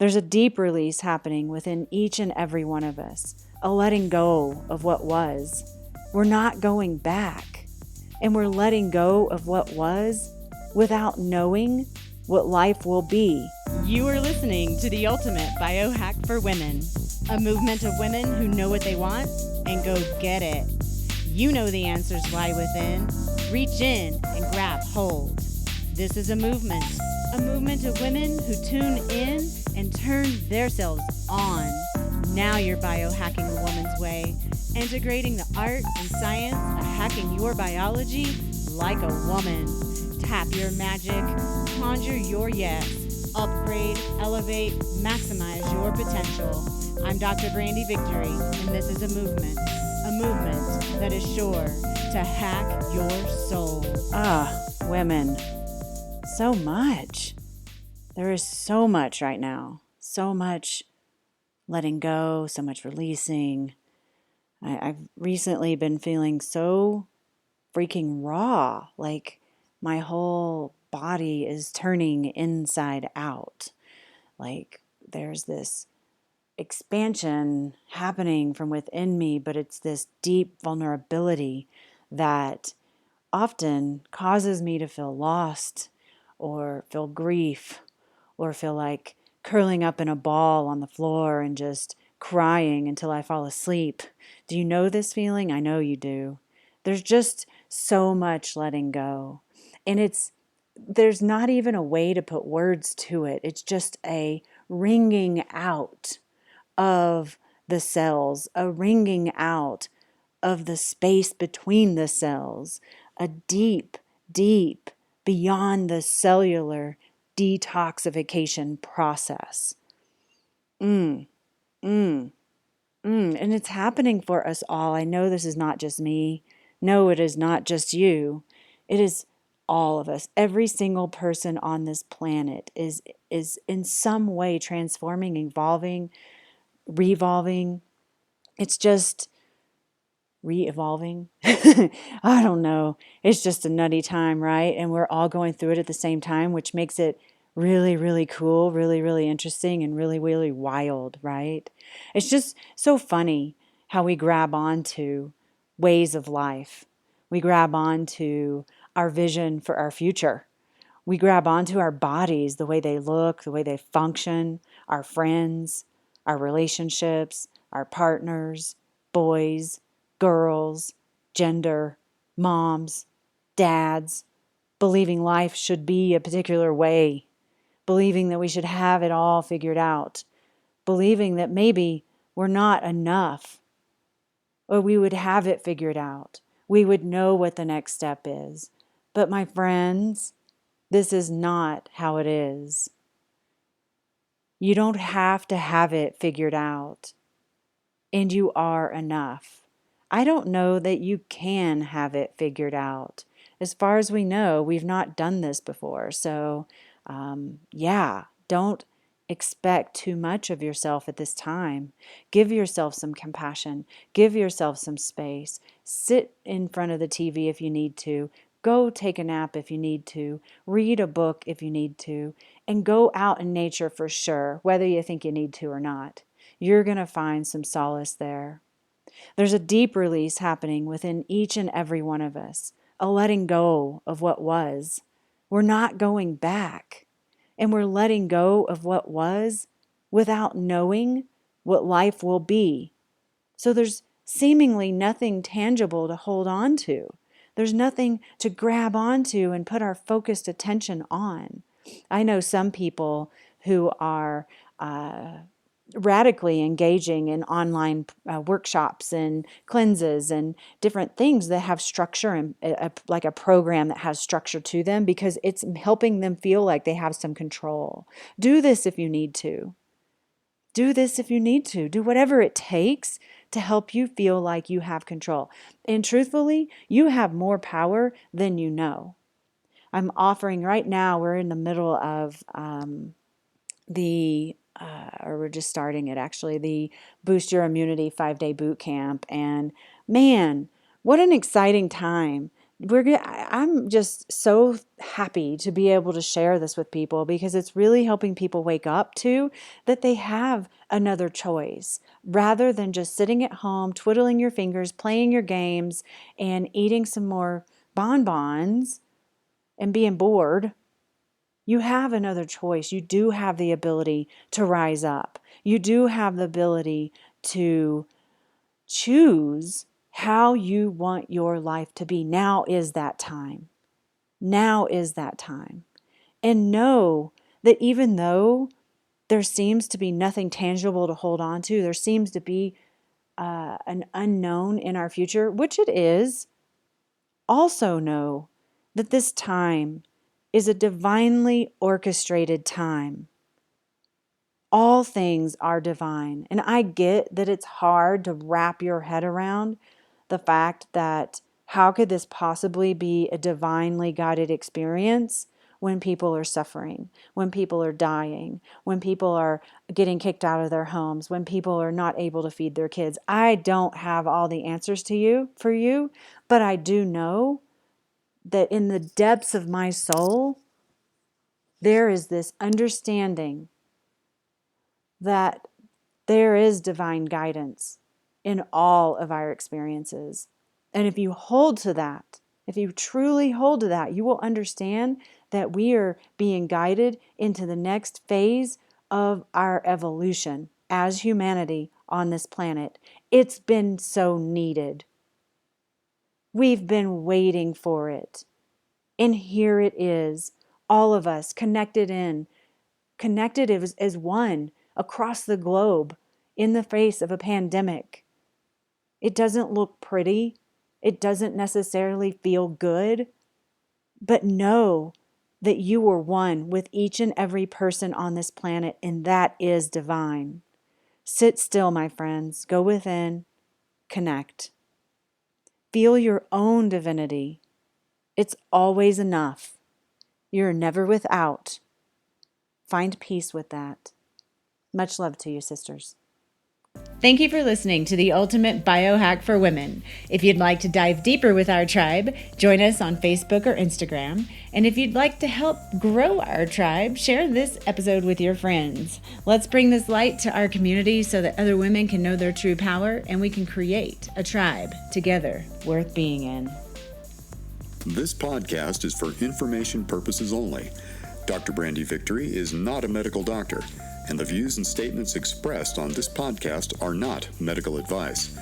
There's a deep release happening within each and every one of us, a letting go of what was. We're not going back, and we're letting go of what was without knowing what life will be. You are listening to the Ultimate Biohack for Women, a movement of women who know what they want and go get it. You know the answers lie within. Reach in and grab hold. This is a movement of women who tune in and turn themselves on. Now you're biohacking the woman's way, integrating the art and science of hacking your biology like a woman. Tap your magic, conjure your yes, upgrade, elevate, maximize your potential. I'm Dr. Brandy Victory, and this is a movement that is sure to hack your soul. Women. So much. There is so much right now. So much letting go, so much releasing. I've recently been feeling so freaking raw, like my whole body is turning inside out. Like there's this expansion happening from within me, but it's this deep vulnerability that often causes me to feel lost or feel grief or feel like curling up in a ball on the floor and just crying until I fall asleep. Do you know this feeling? I know you do. There's just so much letting go. And there's not even a way to put words to it. It's just a wringing out of the cells, a wringing out of the space between the cells, a deep, deep, beyond the cellular detoxification process. And it's happening for us all. I know this is not just me. No, it is not just you. It is all of us. Every single person on this planet is in some way transforming, evolving, revolving. It's just re-evolving. I don't know. It's just a nutty time, right? And we're all going through it at the same time, which makes it really, really cool, really, really interesting, and really, really wild, right? It's just so funny how we grab onto ways of life. We grab onto our vision for our future. We grab onto our bodies, the way they look, the way they function, our friends, our relationships, our partners, boys, girls, gender, moms, dads, believing life should be a particular way, believing that we should have it all figured out, believing that maybe we're not enough, or we would have it figured out. We would know what the next step is. But my friends, this is not how it is. You don't have to have it figured out, and you are enough. I don't know that you can have it figured out. As far as we know, we've not done this before. So, don't expect too much of yourself at this time. Give yourself some compassion. Give yourself some space. Sit in front of the TV if you need to. Go take a nap if you need to. Read a book if you need to. And go out in nature for sure, whether you think you need to or not. You're going to find some solace there. There's a deep release happening within each and every one of us, a letting go of what was. We're not going back, and we're letting go of what was without knowing what life will be. So there's seemingly nothing tangible to hold on to. There's nothing to grab onto and put our focused attention on. I know some people who are radically engaging in online workshops and cleanses and different things that have structure and like a program that has structure to them because it's helping them feel like they have some control. Do this if you need to. Do this if you need to. Do whatever it takes to help you feel like you have control. And truthfully, you have more power than you know. I'm offering right now, we're in the middle of or we're just starting it actually, the Boost Your Immunity 5-day boot camp. And man, what an exciting time I'm just so happy to be able to share this with people because it's really helping people wake up to that they have another choice rather than just sitting at home, twiddling your fingers, playing your games, and eating some more bonbons and being bored. You have another choice. You do have the ability to rise up. You do have the ability to choose how you want your life to be. Now is that time. Now is that time. And know that even though there seems to be nothing tangible to hold on to, there seems to be an unknown in our future, which it is, also know that this time is a divinely orchestrated time. All things are divine. And I get that it's hard to wrap your head around the fact that how could this possibly be a divinely guided experience when people are suffering, when people are dying, when people are getting kicked out of their homes, when people are not able to feed their kids. I don't have all the answers to you for you, but I do know that in the depths of my soul, there is this understanding that there is divine guidance in all of our experiences. And if you hold to that, if you truly hold to that, you will understand that we are being guided into the next phase of our evolution as humanity on this planet. It's been so needed. We've been waiting for it. And here it is, all of us connected as one across the globe in the face of a pandemic. It doesn't look pretty. It doesn't necessarily feel good. But know that you are one with each and every person on this planet, and that is divine. Sit still, my friends. Go within. Connect. Feel your own divinity. It's always enough. You're never without. Find peace with that. Much love to you, sisters. Thank you for listening to the Ultimate Biohack for Women. If you'd like to dive deeper with our tribe, join us on Facebook or Instagram. And if you'd like to help grow our tribe, share this episode with your friends. Let's bring this light to our community so that other women can know their true power and we can create a tribe together worth being in. This podcast is for information purposes only. Dr. Brandy Victory is not a medical doctor, and the views and statements expressed on this podcast are not medical advice.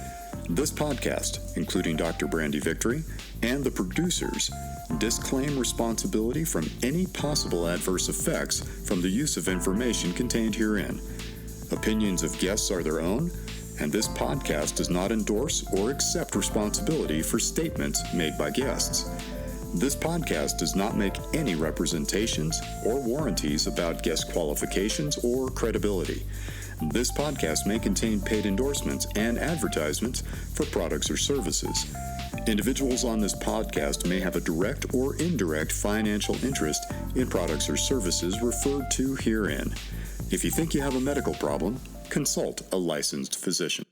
This podcast, including Dr. Brandy Victory and the producers, disclaim responsibility from any possible adverse effects from the use of information contained herein. Opinions of guests are their own, and this podcast does not endorse or accept responsibility for statements made by guests. This podcast does not make any representations or warranties about guest qualifications or credibility. This podcast may contain paid endorsements and advertisements for products or services. Individuals on this podcast may have a direct or indirect financial interest in products or services referred to herein. If you think you have a medical problem, consult a licensed physician.